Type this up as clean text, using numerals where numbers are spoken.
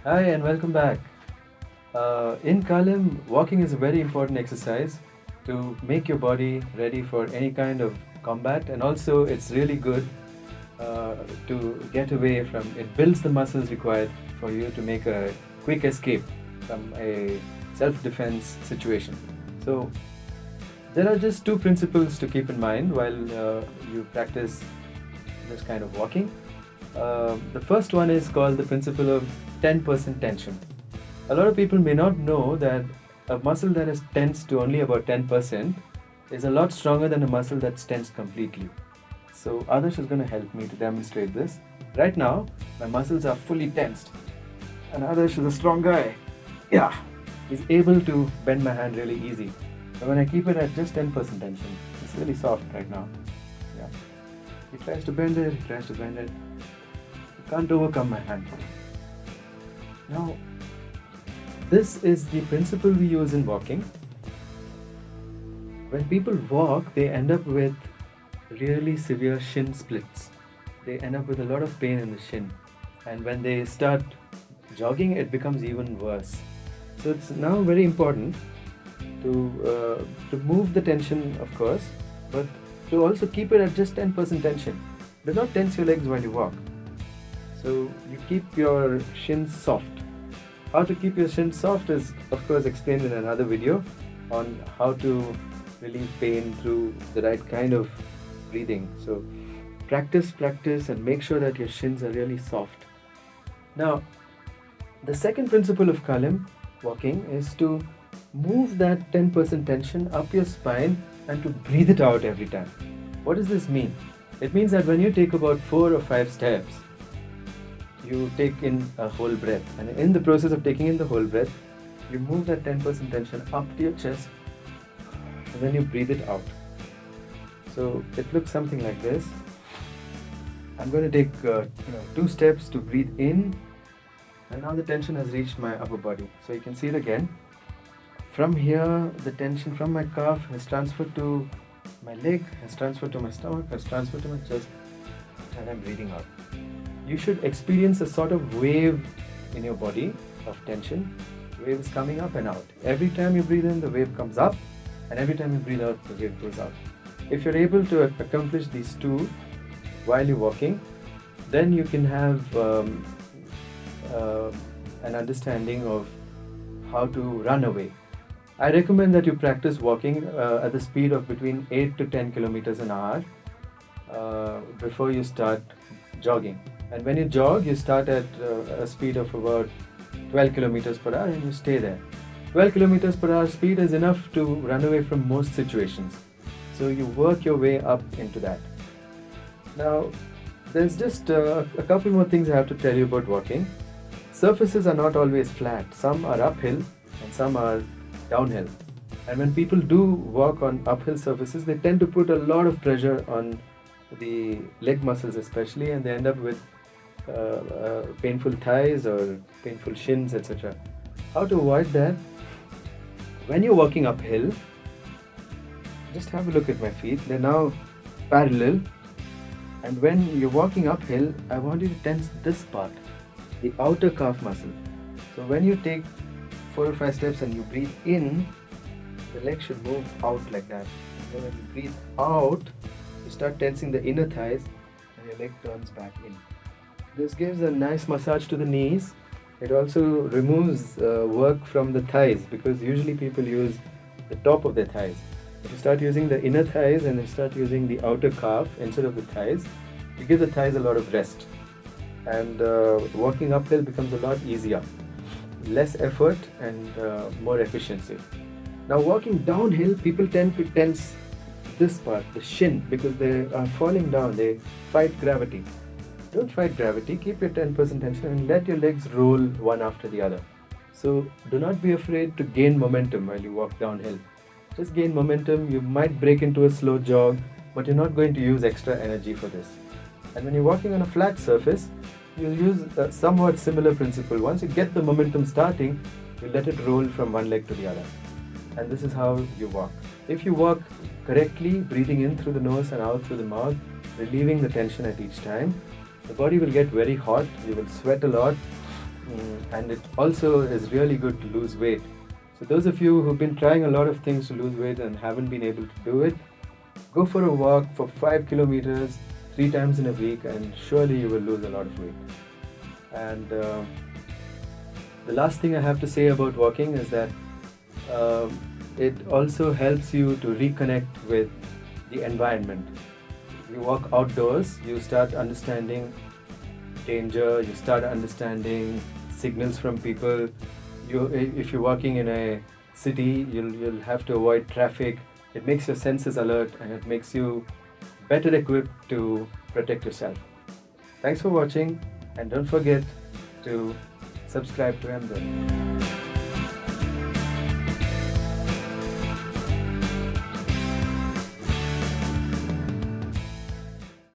Hi and welcome back. In Kalim, walking is a very important exercise to make your body ready for any kind of combat, and also it's really good to get away from it, builds the muscles required for you to make a quick escape from a self defense situation. So, there are just two principles to keep in mind while you practice this kind of walking. The first one is called the principle of 10% tension. A lot of people may not know that a muscle that is tensed to only about 10% is a lot stronger than a muscle that's tensed completely. So, Adarsh is going to help me to demonstrate this. Right now, my muscles are fully tensed, and Adarsh is a strong guy. Yeah, he's able to bend my hand really easy. But when I keep it at just 10% tension, it's really soft right now. Yeah. He tries to bend it, he tries to bend it. He can't overcome my hand. Now, this is the principle we use in walking. When people walk, they end up with really severe shin splits. They end up with a lot of pain in the shin. And when they start jogging, it becomes even worse. So it's now very important to move the tension, of course, but to also keep it at just 10% tension. Do not tense your legs while you walk. So you keep your shins soft. How to keep your shins soft is, of course, explained in another video on how to relieve pain through the right kind of breathing. So practice, and make sure that your shins are really soft. Now, the second principle of Kalim walking is to move that 10% tension up your spine and to breathe it out every time. What does this mean? It means that when you take about 4 or 5 steps, you take in a whole breath, and in the process of taking in the whole breath, you move that 10% tension up to your chest, and then you breathe it out. So it looks something like this. I'm going to take 2 steps to breathe in, and now the tension has reached my upper body. So you can see it again. From here, the tension from my calf has transferred to my leg, has transferred to my stomach, has transferred to my chest, and I'm breathing out. You should experience a sort of wave in your body of tension. Wave is coming up and out. Every time you breathe in, the wave comes up, and every time you breathe out, the wave goes out. If you're able to accomplish these two while you're walking, then you can have an understanding of how to run away. I recommend that you practice walking at the speed of between 8 to 10 kilometers an hour before you start jogging. And when you jog, you start at a speed of about 12 kilometers per hour and you stay there. 12 kilometers per hour speed is enough to run away from most situations. So you work your way up into that. Now, there's just a couple more things I have to tell you about walking. Surfaces are not always flat. Some are uphill and some are downhill. And when people do walk on uphill surfaces, they tend to put a lot of pressure on the leg muscles especially, and they end up with painful thighs or painful shins, etc. How to avoid that? When you're walking uphill, just have a look at my feet. They're now parallel. And when you're walking uphill, I want you to tense this part, the outer calf muscle. So when you take 4 or 5 steps and you breathe in, the leg should move out like that. Then when you breathe out, you start tensing the inner thighs and your leg turns back in. This gives a nice massage to the knees. It also removes work from the thighs, because usually people use the top of their thighs. If you start using the inner thighs and you start using the outer calf instead of the thighs, you give the thighs a lot of rest. And walking uphill becomes a lot easier. Less effort and more efficiency. Now walking downhill, people tend to tense this part, the shin, because they are falling down, they fight gravity. Don't fight gravity, keep your 10% tension and let your legs roll one after the other. So do not be afraid to gain momentum while you walk downhill. Just gain momentum. You might break into a slow jog, but you're not going to use extra energy for this. And when you're walking on a flat surface, you use a somewhat similar principle. Once you get the momentum starting, you let it roll from one leg to the other. And this is how you walk. If you walk correctly, breathing in through the nose and out through the mouth, relieving the tension at each time, the body will get very hot, you will sweat a lot, And it also is really good to lose weight. So those of you who've been trying a lot of things to lose weight and haven't been able to do it, go for a walk for 5 kilometers 3 times in a week, and surely you will lose a lot of weight. And the last thing I have to say about walking is that it also helps you to reconnect with the environment. You walk outdoors, you start understanding danger, you start understanding signals from people. If you're walking in a city, you'll have to avoid traffic. It makes your senses alert and it makes you better equipped to protect yourself. Thanks for watching, and don't forget to subscribe to MZ.